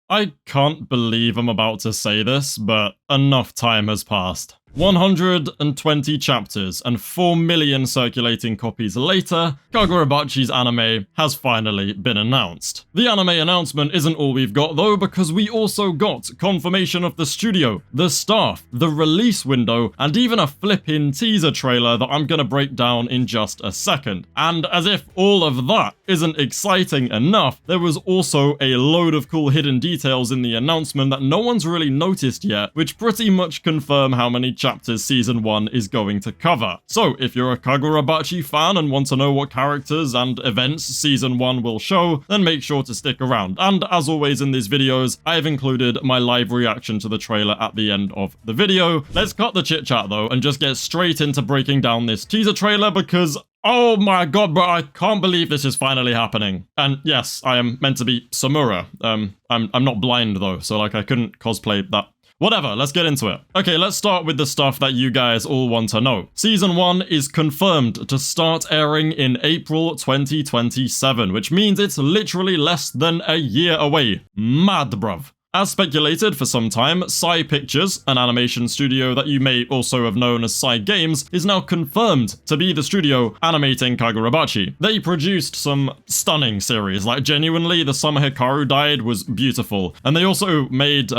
I can't believe I'm about to say this, but enough time has passed. 120 chapters and 4 million circulating copies later, Kagurabachi's anime has finally been announced. The anime announcement isn't all we've got though, because we also got confirmation of the studio, the staff, the release window, and even a flippin' teaser trailer that I'm gonna break down in just a second. And as if all of that isn't exciting enough, there was also a load of cool hidden details in the announcement that no one's really noticed yet, which pretty much confirm how many chapters Season 1 is going to cover. So, if you're a Kagurabachi fan and want to know what characters and events Season 1 will show, then make sure to stick around. And as always in these videos, I have included my live reaction to the trailer at the end of the video. Let's cut the chit chat though and just get straight into breaking down this teaser trailer because oh my god, bro, I can't believe this is finally happening. And yes, I am meant to be Samura. I'm not blind though, so like I couldn't cosplay that. Whatever, let's get into it. Okay, let's start with the stuff that you guys all want to know. Season 1 is confirmed to start airing in April 2027, which means it's literally less than a year away. Mad, bruv. As speculated for some time, Sai Pictures, an animation studio that you may also have known as Sai Games, is now confirmed to be the studio animating Kagurabachi. They produced some stunning series, like genuinely The Summer Hikaru Died was beautiful. And they also made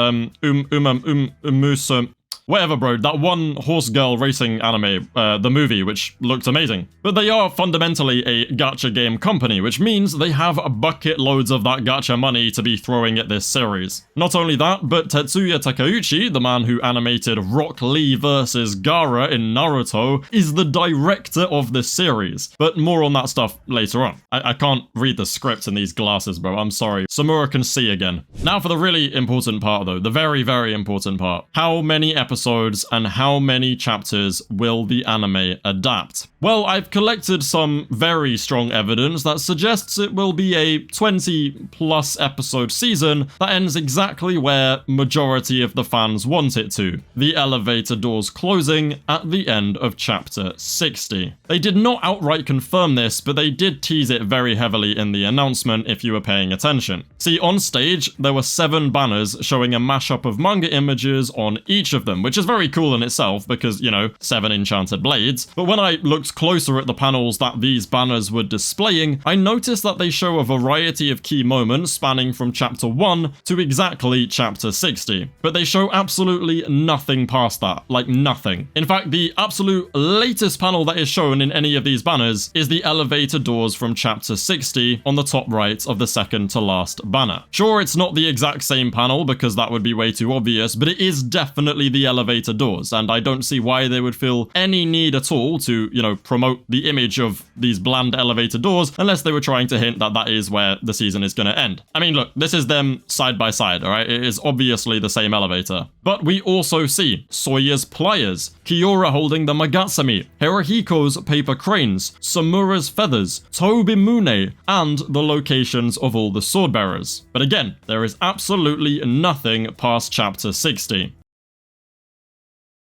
whatever, bro, that one horse girl racing anime, the movie, which looked amazing. But they are fundamentally a gacha game company, which means they have bucket loads of that gacha money to be throwing at this series. Not only that, but Tetsuya Takeuchi, the man who animated Rock Lee vs. Gaara in Naruto, is the director of this series. But more on that stuff later on. I can't read the script in these glasses, bro, I'm sorry. Samura can see again. Now for the really important part though, the very, very important part. How many episodes and how many chapters will the anime adapt? Well, I've collected some very strong evidence that suggests it will be a 20 plus episode season that ends exactly where majority of the fans want it to, the elevator doors closing at the end of chapter 60. They did not outright confirm this, but they did tease it very heavily in the announcement if you were paying attention. See, on stage, there were 7 banners showing a mashup of manga images on each of them, which is very cool in itself because, you know, 7 enchanted blades. But when I looked closer at the panels that these banners were displaying, I noticed that they show a variety of key moments spanning from chapter 1 to exactly chapter 60. But they show absolutely nothing past that, like nothing. In fact, the absolute latest panel that is shown in any of these banners is the elevator doors from chapter 60 on the top right of the second to last banner. Sure, it's not the exact same panel because that would be way too obvious, but it is definitely the elevator doors, and I don't see why they would feel any need at all to, you know, promote the image of these bland elevator doors unless they were trying to hint that that is where the season is going to end. I mean, look, this is them side by side, alright? It is obviously the same elevator. But we also see Soya's pliers, Kiora holding the Magatsumi, Hirohiko's paper cranes, Samura's feathers, Tobimune, and the locations of all the sword bearers. But again, there is absolutely nothing past chapter 60.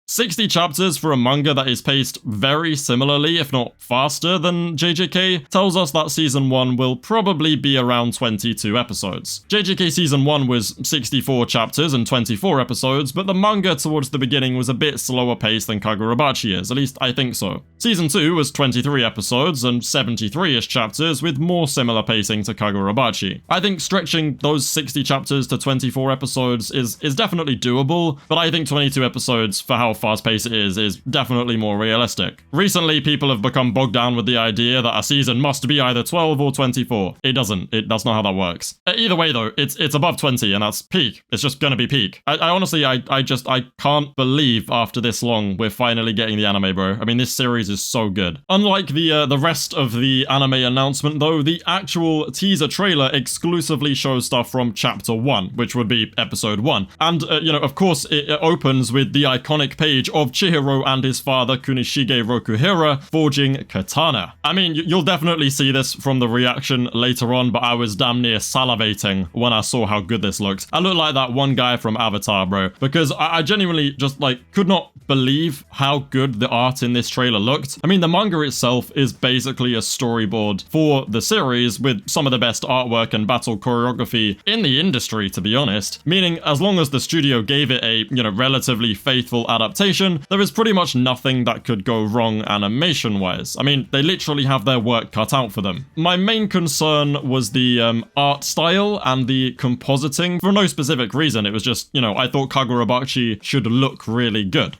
60 chapters for a manga that is paced very similarly, if not faster than JJK, tells us that Season 1 will probably be around 22 episodes. JJK Season 1 was 64 chapters and 24 episodes, but the manga towards the beginning was a bit slower paced than Kagurabachi is, at least I think so. Season 2 was 23 episodes and 73-ish chapters with more similar pacing to Kagurabachi. I think stretching those 60 chapters to 24 episodes is definitely doable, but I think 22 episodes for how fast-paced it is definitely more realistic. Recently, people have become bogged down with the idea that a season must be either 12 or 24. It doesn't. That's not how that works. Either way, though, it's above 20, and that's peak. It's just gonna be peak. I honestly, I can't believe after this long we're finally getting the anime, bro. I mean, this series is so good. Unlike the rest of the anime announcement, though, the actual teaser trailer exclusively shows stuff from chapter 1, which would be episode 1. And, you know, of course, it opens with the iconic page page of Chihiro and his father Kunishige Rokuhira forging katana. I mean, you'll definitely see this from the reaction later on, but I was damn near salivating when I saw how good this looked. I look like that one guy from Avatar, bro, because I genuinely just like could not believe how good the art in this trailer looked. I mean, the manga itself is basically a storyboard for the series with some of the best artwork and battle choreography in the industry, to be honest, meaning as long as the studio gave it a, relatively faithful adaptation, there is pretty much nothing that could go wrong animation-wise. I mean, they literally have their work cut out for them. My main concern was the art style and the compositing for no specific reason. It was just, I thought Kagurabachi should look really good.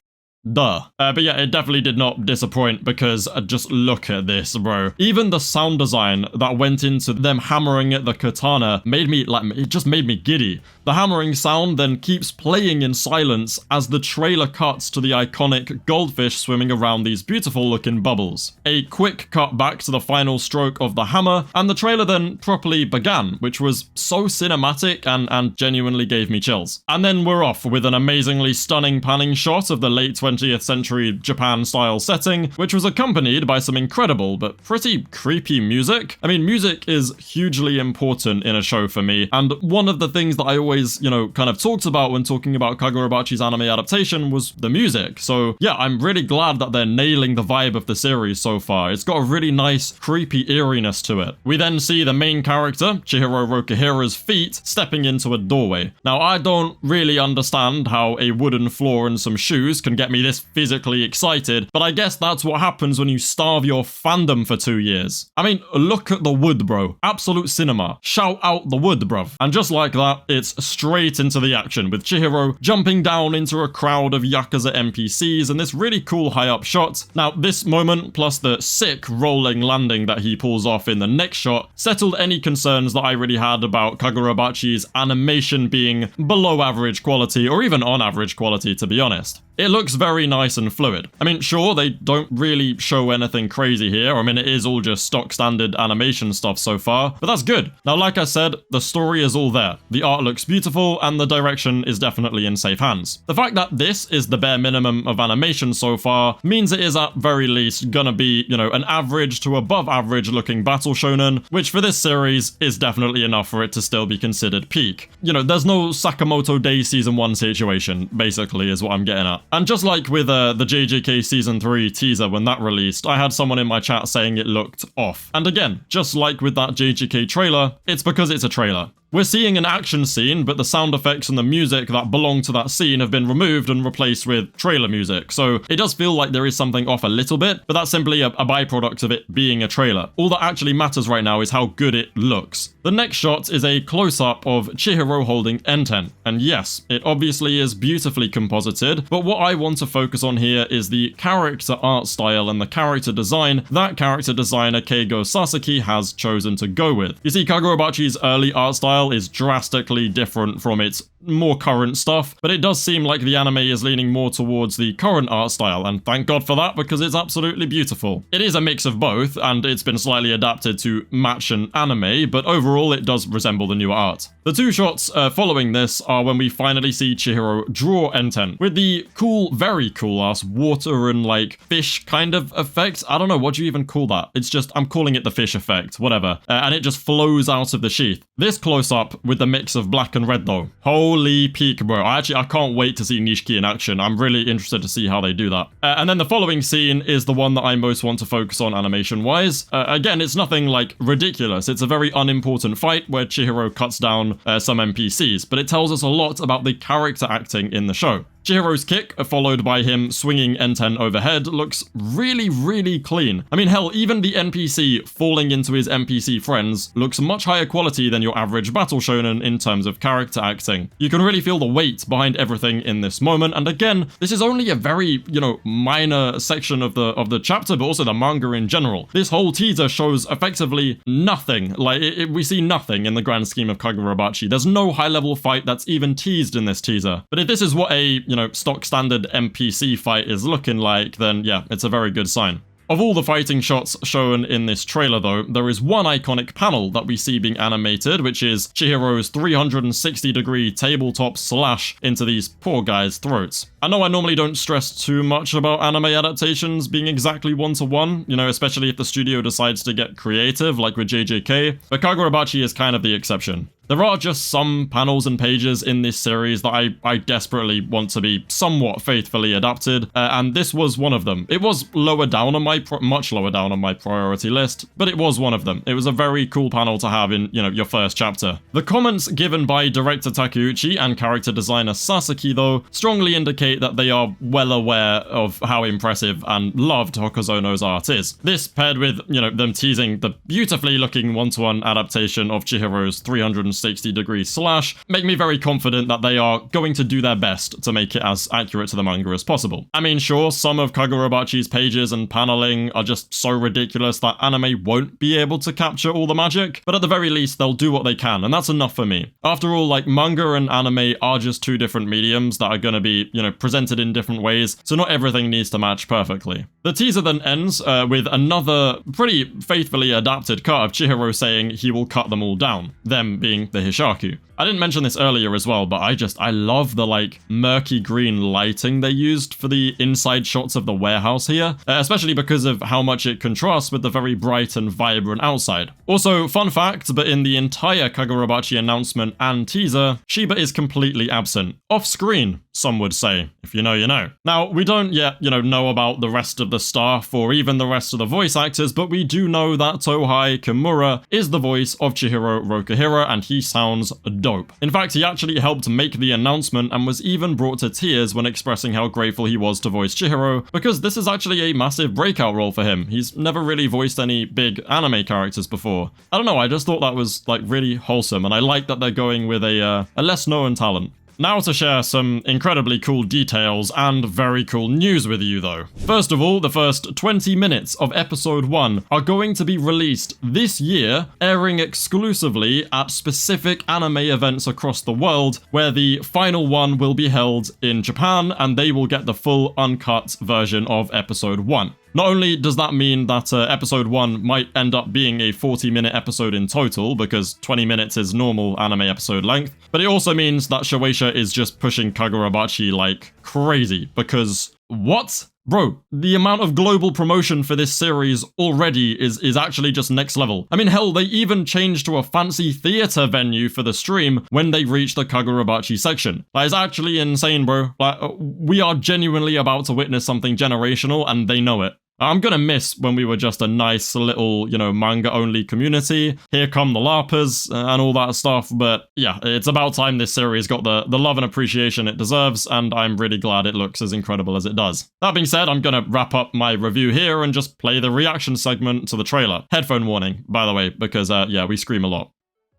Duh. But yeah, it definitely did not disappoint because just look at this, bro. Even the sound design that went into them hammering at the katana it just made me giddy. The hammering sound then keeps playing in silence as the trailer cuts to the iconic goldfish swimming around these beautiful looking bubbles. A quick cut back to the final stroke of the hammer, and the trailer then properly began, which was so cinematic and genuinely gave me chills. And then we're off with an amazingly stunning panning shot of the late 20th century Japan-style setting, which was accompanied by some incredible but pretty creepy music. I mean, music is hugely important in a show for me, and one of the things that I always, kind of talked about when talking about Kagurabachi's anime adaptation was the music. So yeah, I'm really glad that they're nailing the vibe of the series so far. It's got a really nice, creepy eeriness to it. We then see the main character, Chihiro Rokuhira's feet, stepping into a doorway. Now, I don't really understand how a wooden floor and some shoes can get me this physically excited, but I guess that's what happens when you starve your fandom for 2 years. I mean, look at the wood, bro. Absolute cinema. Shout out the wood, bruv. And just like that, it's straight into the action, with Chihiro jumping down into a crowd of Yakuza NPCs and this really cool high-up shot. Now, this moment, plus the sick rolling landing that he pulls off in the next shot, settled any concerns that I really had about Kagurabachi's animation being below average quality, or even on average quality, to be honest. It looks very nice and fluid. I mean, sure, they don't really show anything crazy here. I mean, it is all just stock standard animation stuff so far, but that's good. Now, like I said, the story is all there. The art looks beautiful, and the direction is definitely in safe hands. The fact that this is the bare minimum of animation so far means it is at very least gonna be, an average to above average looking battle shonen, which for this series is definitely enough for it to still be considered peak. There's no Sakamoto Days Season 1 situation, basically, is what I'm getting at. And just like with the JJK Season 3 teaser when that released, I had someone in my chat saying it looked off. And again, just like with that JJK trailer, it's because it's a trailer. We're seeing an action scene, but the sound effects and the music that belong to that scene have been removed and replaced with trailer music, so it does feel like there is something off a little bit, but that's simply a byproduct of it being a trailer. All that actually matters right now is how good it looks. The next shot is a close-up of Chihiro holding Enten, and yes, it obviously is beautifully composited, but what I want to focus on here is the character art style and the character design that character designer Keigo Sasaki has chosen to go with. You see, Kagurabachi's early art style is drastically different from its more current stuff, but it does seem like the anime is leaning more towards the current art style, and thank God for that because it's absolutely beautiful. It is a mix of both, and it's been slightly adapted to match an anime, but overall it does resemble the newer art. The two shots following this are when we finally see Chihiro draw Enten, with the cool, very cool ass water and like fish kind of effect. I don't know, what do you even call that? It's just, I'm calling it the fish effect, whatever. And it just flows out of the sheath. This close-up with the mix of black and red though. Holy peak, bro. I can't wait to see Nishiki in action. I'm really interested to see how they do that. And then the following scene is the one that I most want to focus on animation-wise. Again, it's nothing like ridiculous. It's a very unimportant fight where Chihiro cuts down some NPCs, but it tells us a lot about the character acting in the show. Chihiro's kick, followed by him swinging Enten overhead, looks really, really clean. I mean, hell, even the NPC falling into his NPC friends looks much higher quality than your average battle shonen in terms of character acting. You can really feel the weight behind everything in this moment, and again, this is only a very, minor section of the chapter, but also the manga in general. This whole teaser shows effectively nothing. Like, we see nothing in the grand scheme of Kagurabachi. There's no high-level fight that's even teased in this teaser. But if this is what a stock standard NPC fight is looking like, then yeah, it's a very good sign. Of all the fighting shots shown in this trailer though, there is one iconic panel that we see being animated, which is Chihiro's 360-degree tabletop slash into these poor guys' throats. I know I normally don't stress too much about anime adaptations being exactly one-to-one, you know, especially if the studio decides to get creative, like with JJK, but Kagurabachi is kind of the exception. There are just some panels and pages in this series that I desperately want to be somewhat faithfully adapted, and this was one of them. It was lower down on my much lower down on my priority list, but it was one of them. It was a very cool panel to have in, you know, your first chapter. The comments given by director Takeuchi and character designer Sasaki, though, strongly indicate that they are well aware of how impressive and loved Hokuzono's art is. This, paired with, you know, them teasing the beautifully looking one-to-one adaptation of Chihiro's 360-degree slash, make me very confident that they are going to do their best to make it as accurate to the manga as possible. I mean, sure, some of Kagurabachi's pages and paneling are just so ridiculous that anime won't be able to capture all the magic, but at the very least, they'll do what they can, and that's enough for me. After all, like, manga and anime are just two different mediums that are going to be, you know, presented in different ways, so not everything needs to match perfectly. The teaser then ends with another pretty faithfully adapted cut of Chihiro saying he will cut them all down, them being the Hishaku. I didn't mention this earlier as well, but I love the, like, murky green lighting they used for the inside shots of the warehouse here, especially because of how much it contrasts with the very bright and vibrant outside. Also, fun fact, but in the entire Kagurabachi announcement and teaser, Shiba is completely absent. Off screen, some would say. If you know, you know. Now, we don't yet, you know about the rest of the staff or even the rest of the voice actors, but we do know that Tohei Kimura is the voice of Chihiro Rokuhira, and he sounds dope. In fact, he actually helped make the announcement and was even brought to tears when expressing how grateful he was to voice Chihiro, because this is actually a massive breakout role for him. He's never really voiced any big anime characters before. I don't know, I just thought that was, like, really wholesome, and I like that they're going with a less known talent. Now to share some incredibly cool details and very cool news with you though. First of all, the first 20 minutes of episode 1 are going to be released this year, airing exclusively at specific anime events across the world, where the final one will be held in Japan and they will get the full uncut version of episode 1. Not only does that mean that episode 1 might end up being a 40-minute episode in total, because 20 minutes is normal anime episode length, but it also means that Shueisha is just pushing Kagurabachi like crazy, because what? Bro, the amount of global promotion for this series already is actually just next level. I mean, hell, they even changed to a fancy theater venue for the stream when they reached the Kagurabachi section. That is actually insane, bro. Like, we are genuinely about to witness something generational, and they know it. I'm gonna miss when we were just a nice little, you know, manga-only community. Here come the LARPers and all that stuff, but yeah, it's about time this series got the love and appreciation it deserves, and I'm really glad it looks as incredible as it does. That being said, I'm gonna wrap up my review here and just play the reaction segment to the trailer. Headphone warning, by the way, because, yeah, we scream a lot.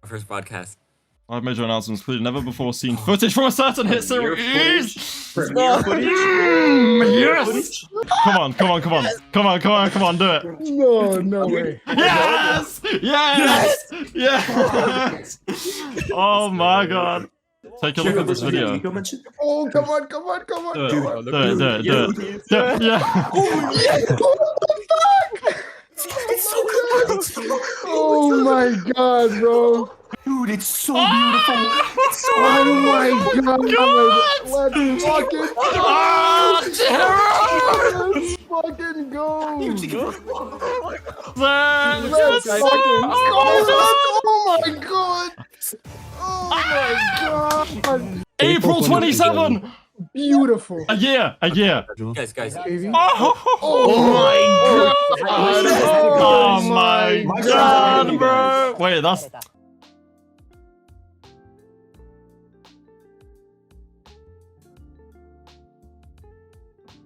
First podcast. Live major announcements included never before seen footage from a certain hit series. Yes! Come on, do it. No way. Yes! Yes! Oh my god. Take a look at this video. Oh, come on. Do it. Yeah. It's so good. Oh my god, bro. Dude, it's so beautiful. It's so Oh my god. Let's fucking go. Let's fucking go. Let's fucking go. Oh my god. Oh my god. April 27! Beautiful. A year. Guys. Oh my god. Oh my god, bro. Wait, that's